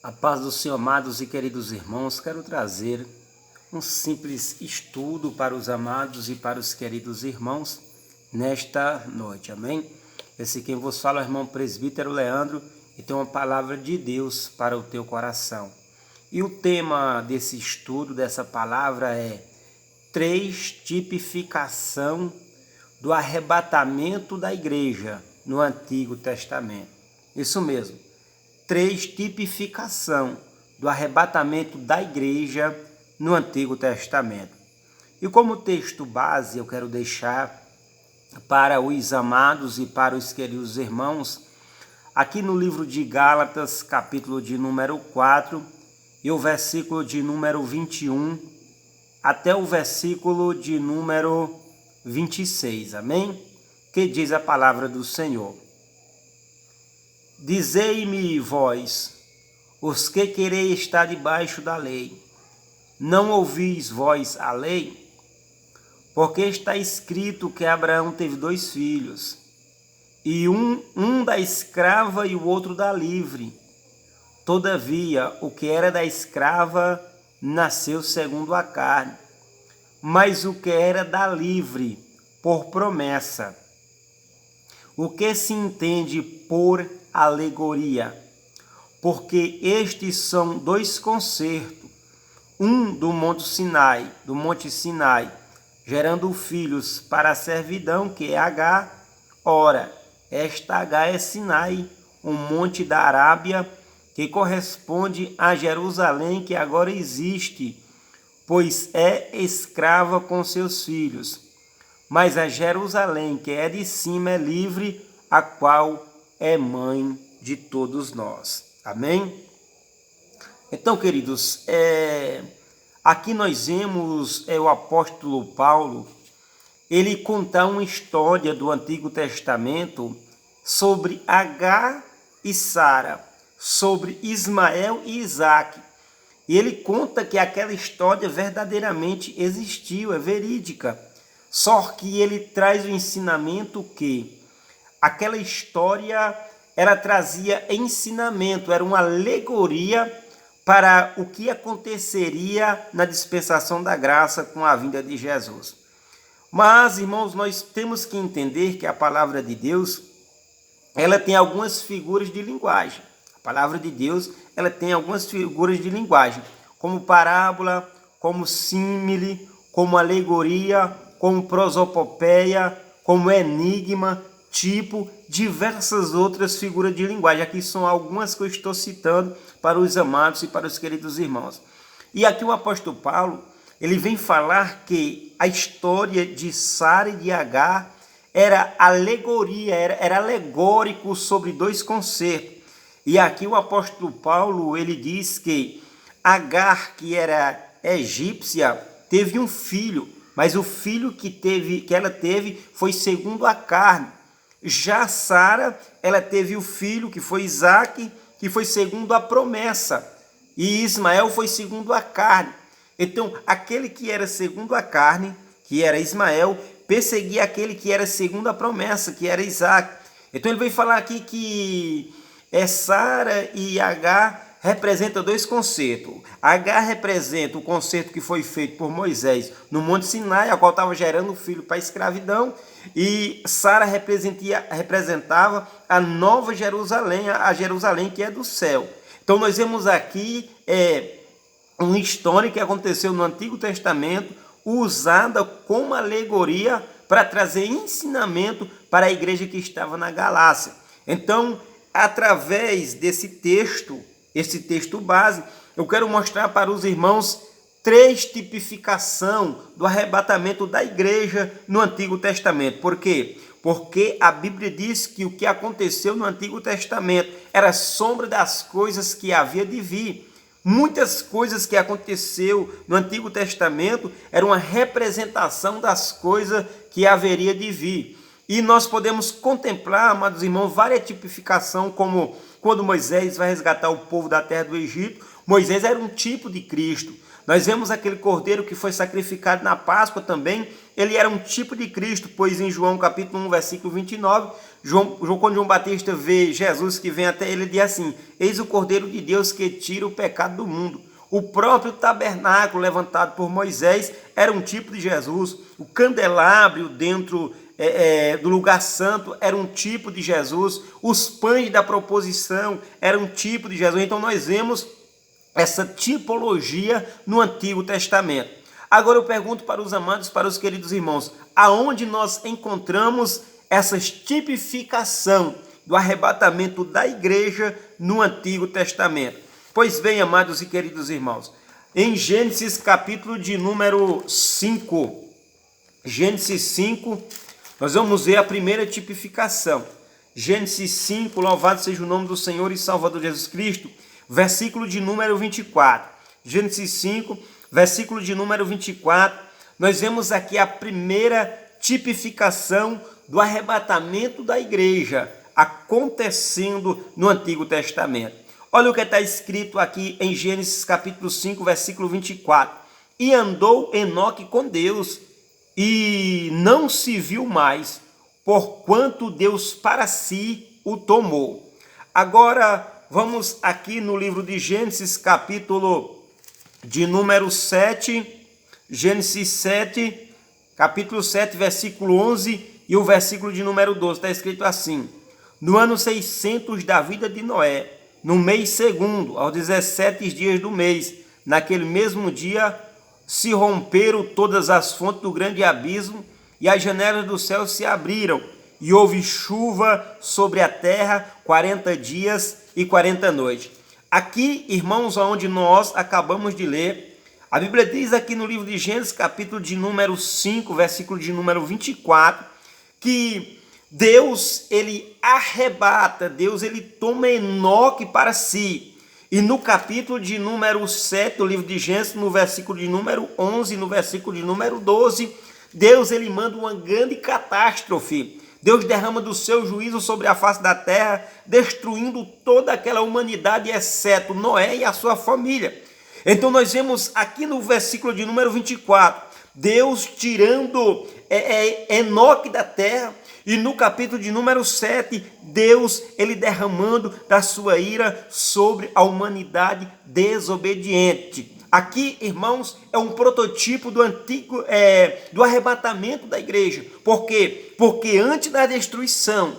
A paz do Senhor, amados e queridos irmãos, quero trazer um simples estudo para os amados e para os queridos irmãos nesta noite, amém? Esse quem vos fala é o irmão presbítero Leandro e tem uma palavra de Deus para o teu coração. E o tema desse estudo, dessa palavra é tipificação do arrebatamento da igreja no Antigo Testamento. Isso mesmo. Tipificação do arrebatamento da igreja no Antigo Testamento. E como texto base eu quero deixar para os amados e para os queridos irmãos, aqui no livro de Gálatas, capítulo de número 4, e o versículo de número 21, até o versículo de número 26, amém? Que diz a palavra do Senhor. Dizei-me vós, os que quereis estar debaixo da lei, não ouvis vós a lei? Porque está escrito que Abraão teve 2 filhos, e um da escrava e o outro da livre. Todavia, o que era da escrava nasceu segundo a carne, mas o que era da livre, por promessa. O que se entende por alegoria? Porque estes são 2 concertos, um do Monte Sinai, gerando filhos para a servidão, que é Agar. Ora, esta Agar é Sinai, um monte da Arábia, que corresponde a Jerusalém, que agora existe, pois é escrava com seus filhos. Mas a Jerusalém, que é de cima, é livre, a qual é mãe de todos nós. Amém? Então, queridos, aqui nós vemos o apóstolo Paulo, ele contar uma história do Antigo Testamento sobre Agar e Sara, sobre Ismael e Isaque. E ele conta que aquela história verdadeiramente existiu, é verídica. Só que ele traz o ensinamento que aquela história, ela trazia ensinamento, era uma alegoria para o que aconteceria na dispensação da graça com a vinda de Jesus. Mas, irmãos, nós temos que entender que a palavra de Deus, ela tem algumas figuras de linguagem. A palavra de Deus, ela tem algumas figuras de linguagem, como parábola, como símile, como alegoria, como prosopopeia, como enigma, tipo, diversas outras figuras de linguagem. Aqui são algumas que eu estou citando para os amados e para os queridos irmãos. E aqui o apóstolo Paulo, ele vem falar que a história de Sara e de Agar era alegoria, era alegórico sobre 2 concertos. E aqui o apóstolo Paulo, ele diz que Agar, que era egípcia, teve um filho, mas o filho que ela teve foi segundo a carne. Já Sara, ela teve o filho, que foi Isaque, que foi segundo a promessa. E Ismael foi segundo a carne. Então, aquele que era segundo a carne, que era Ismael, perseguia aquele que era segundo a promessa, que era Isaque. Então, ele veio falar aqui que Sara e Agar representa 2 concertos. Agar representa o concerto que foi feito por Moisés no Monte Sinai, a qual estava gerando o filho para a escravidão, e Sara representava a nova Jerusalém, a Jerusalém que é do céu. Então nós vemos aqui uma história que aconteceu no Antigo Testamento, usada como alegoria para trazer ensinamento para a igreja que estava na Galácia. Então, através desse texto, esse texto base, eu quero mostrar para os irmãos 3 tipificações do arrebatamento da igreja no Antigo Testamento. Por quê? Porque a Bíblia diz que o que aconteceu no Antigo Testamento era sombra das coisas que havia de vir. Muitas coisas que aconteceu no Antigo Testamento eram uma representação das coisas que haveria de vir. E nós podemos contemplar, amados irmãos, várias tipificações, como quando Moisés vai resgatar o povo da terra do Egito. Moisés era um tipo de Cristo. Nós vemos aquele cordeiro que foi sacrificado na Páscoa também, ele era um tipo de Cristo, pois em João capítulo 1, versículo 29, quando João Batista vê Jesus que vem até ele, diz assim: eis o Cordeiro de Deus que tira o pecado do mundo. O próprio tabernáculo levantado por Moisés era um tipo de Jesus. O candelabro dentro do lugar santo era um tipo de Jesus. Os pães da proposição eram um tipo de Jesus. Então nós vemos essa tipologia no Antigo Testamento. Agora eu pergunto para os amados, para os queridos irmãos, aonde nós encontramos essa tipificação do arrebatamento da igreja no Antigo Testamento? Pois bem, amados e queridos irmãos, em Gênesis capítulo de número 5, Gênesis 5, nós vamos ver a primeira tipificação. Gênesis 5, louvado seja o nome do Senhor e Salvador Jesus Cristo, versículo de número 24. Gênesis 5, versículo de número 24, nós vemos aqui a primeira tipificação do arrebatamento da igreja acontecendo no Antigo Testamento. Olha o que está escrito aqui em Gênesis capítulo 5, versículo 24. E andou Enoque com Deus, e não se viu mais, porquanto Deus para si o tomou. Agora, vamos aqui no livro de Gênesis, capítulo de número 7, Gênesis 7, capítulo 7, versículo 11 e o versículo de número 12. Está escrito assim: no ano 600 da vida de Noé, no mês segundo, aos 17 dias do mês, naquele mesmo dia, se romperam todas as fontes do grande abismo, e as janelas do céu se abriram, e houve chuva sobre a terra 40 dias e 40 noites. Aqui, irmãos, onde nós acabamos de ler, a Bíblia diz aqui no livro de Gênesis, capítulo de número 5, versículo de número 24, que Deus, ele arrebata, Deus, ele toma Enoque para si. E no capítulo de número 7 do livro de Gênesis, no versículo de número 11, no versículo de número 12, Deus, ele manda uma grande catástrofe. Deus derrama do seu juízo sobre a face da terra, destruindo toda aquela humanidade, exceto Noé e a sua família. Então nós vemos aqui no versículo de número 24, Deus tirando Enoque da terra, e no capítulo de número 7, Deus, ele derramando da sua ira sobre a humanidade desobediente. Aqui, irmãos, é um prototipo do antigo, do arrebatamento da igreja. Por quê? Porque antes da destruição,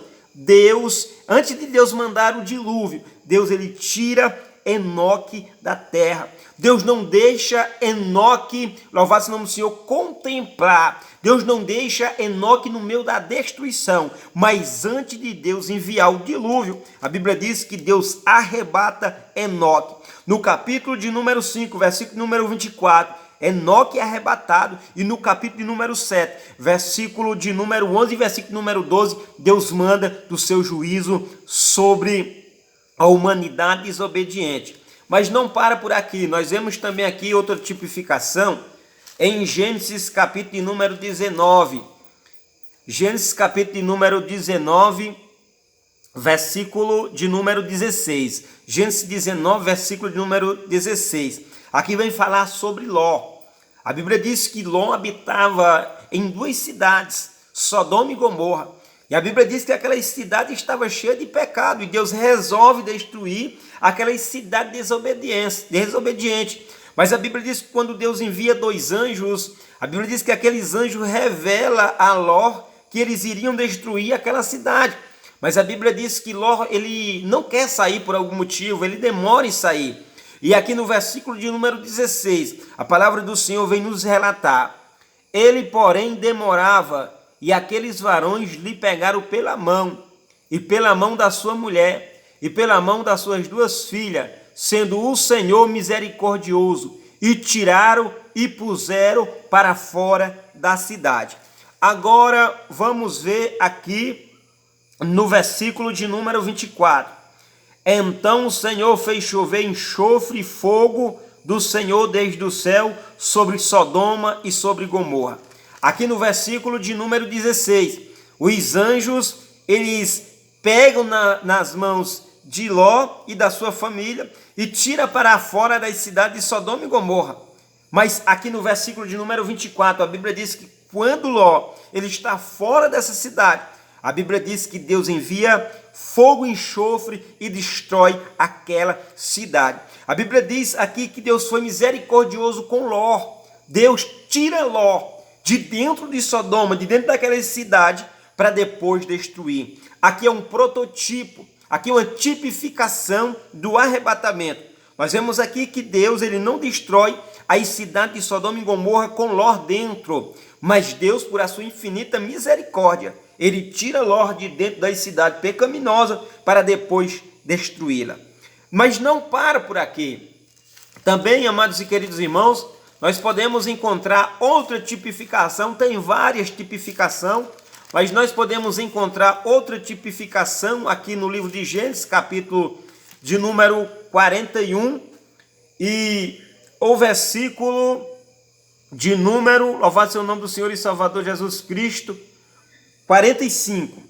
antes de Deus mandar o dilúvio, Deus, ele tira Enoque da terra. Deus não deixa Enoque, louvado seja o nome do Senhor, contemplar. Deus não deixa Enoque no meio da destruição. Mas antes de Deus enviar o dilúvio, a Bíblia diz que Deus arrebata Enoque. No capítulo de número 5, versículo número 24, Enoque é arrebatado. E no capítulo de número 7, versículo de número 11 e versículo número 12, Deus manda do seu juízo sobre a humanidade desobediente. Mas não para por aqui, nós vemos também aqui outra tipificação em Gênesis capítulo de número 19. Gênesis capítulo de número 19, versículo de número 16. Gênesis 19, versículo de número 16. Aqui vem falar sobre Ló. A Bíblia diz que Ló habitava em duas cidades, Sodoma e Gomorra. E a Bíblia diz que aquela cidade estava cheia de pecado, e Deus resolve destruir aquela cidade desobediente. Mas a Bíblia diz que quando Deus envia dois anjos, a Bíblia diz que aqueles anjos revelam a Ló que eles iriam destruir aquela cidade. Mas a Bíblia diz que Ló, ele não quer sair por algum motivo, ele demora em sair. E aqui no versículo de número 16, a palavra do Senhor vem nos relatar: ele, porém, demorava, e aqueles varões lhe pegaram pela mão, e pela mão da sua mulher, e pela mão das suas duas filhas, sendo o Senhor misericordioso, e tiraram e puseram para fora da cidade. Agora vamos ver aqui no versículo de número 24. Então o Senhor fez chover enxofre e fogo do Senhor desde o céu sobre Sodoma e sobre Gomorra. Aqui no versículo de número 16, os anjos, eles pegam nas mãos de Ló e da sua família e tira para fora das cidades de Sodoma e Gomorra. Mas aqui no versículo de número 24, a Bíblia diz que quando Ló ele está fora dessa cidade, a Bíblia diz que Deus envia fogo e enxofre e destrói aquela cidade. A Bíblia diz aqui que Deus foi misericordioso com Ló. Deus tira Ló de dentro de Sodoma, de dentro daquela cidade, para depois destruir. Aqui é um prototipo, aqui é uma tipificação do arrebatamento. Nós vemos aqui que Deus ele não destrói as cidades de Sodoma e Gomorra com Ló dentro, mas Deus, por a sua infinita misericórdia, ele tira Ló de dentro da cidade pecaminosa para depois destruí-la. Mas não para por aqui. Também, amados e queridos irmãos, nós podemos encontrar outra tipificação, tem várias tipificações, mas nós podemos encontrar outra tipificação aqui no livro de Gênesis, capítulo de número 41, e o versículo de número, louvado seja o nome do Senhor e Salvador Jesus Cristo, 45.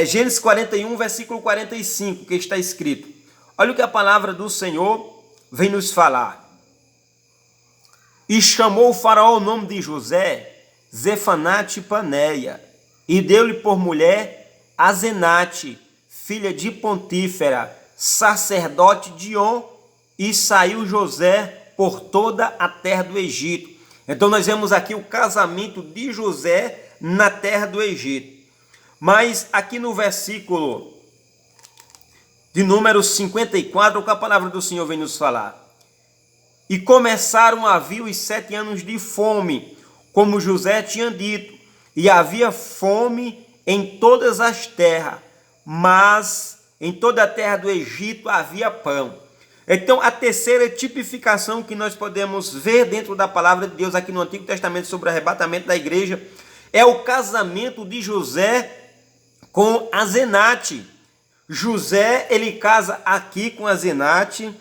Gênesis 41, versículo 45, que está escrito. Olha o que a palavra do Senhor vem nos falar. E chamou o faraó o nome de José, Zefanate Paneia, e deu-lhe por mulher Azenate, filha de Pontífera, sacerdote de On, e saiu José por toda a terra do Egito. Então nós vemos aqui o casamento de José na terra do Egito. Mas aqui no versículo de número 54, o que a palavra do Senhor vem nos falar. E começaram a vir os 7 anos de fome, como José tinha dito, e havia fome em todas as terras, mas em toda a terra do Egito havia pão. Então, a terceira tipificação que nós podemos ver dentro da palavra de Deus aqui no Antigo Testamento sobre o arrebatamento da igreja é o casamento de José com Azenate. José, ele casa aqui com Azenate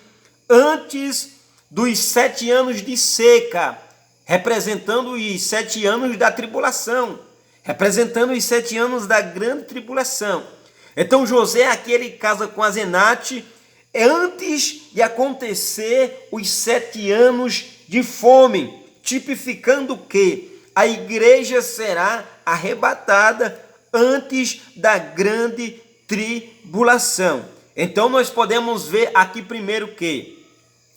antes dos 7 anos de seca, representando os 7 anos da tribulação, representando os 7 anos da grande tribulação. Então José aqui ele casa com Azenate antes de acontecer os 7 anos de fome, tipificando que a igreja será arrebatada antes da grande tribulação. Então nós podemos ver aqui primeiro que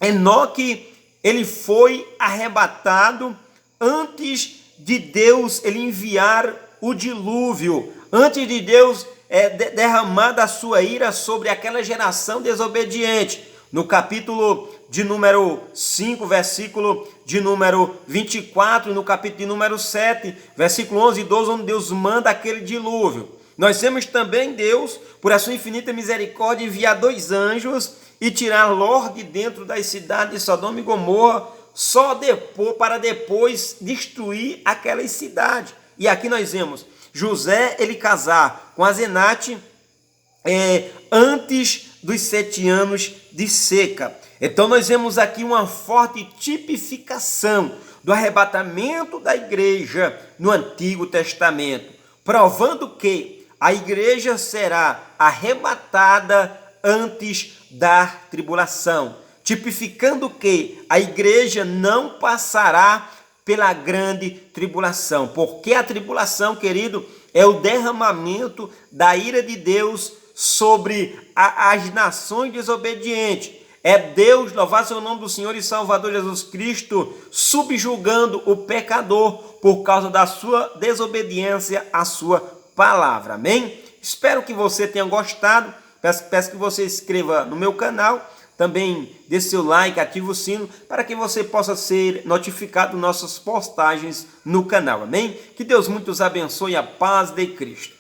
Enoque ele foi arrebatado antes de Deus ele enviar o dilúvio, antes de Deus derramar da sua ira sobre aquela geração desobediente. No capítulo de número 5, versículo de número 24, no capítulo de número 7, versículo 11 e 12, onde Deus manda aquele dilúvio. Nós temos também Deus, por a sua infinita misericórdia, enviar 2 anjos e tirar Ló de dentro das cidades de Sodoma e Gomorra, para depois destruir aquelas cidades. E aqui nós vemos José ele casar com Azenate antes dos 7 anos de seca. Então nós vemos aqui uma forte tipificação do arrebatamento da igreja no Antigo Testamento, provando que a igreja será arrebatada antes da tribulação, tipificando que a igreja não passará pela grande tribulação, porque a tribulação, querido, é o derramamento da ira de Deus sobre as nações desobedientes. É Deus, louvado seja o nome do Senhor e Salvador Jesus Cristo, subjugando o pecador por causa da sua desobediência à sua palavra. Amém? Espero que você tenha gostado. Peço que você se inscreva no meu canal. Também dê seu like, ative o sino para que você possa ser notificado de nossas postagens no canal. Amém? Que Deus muito os abençoe. A paz de Cristo.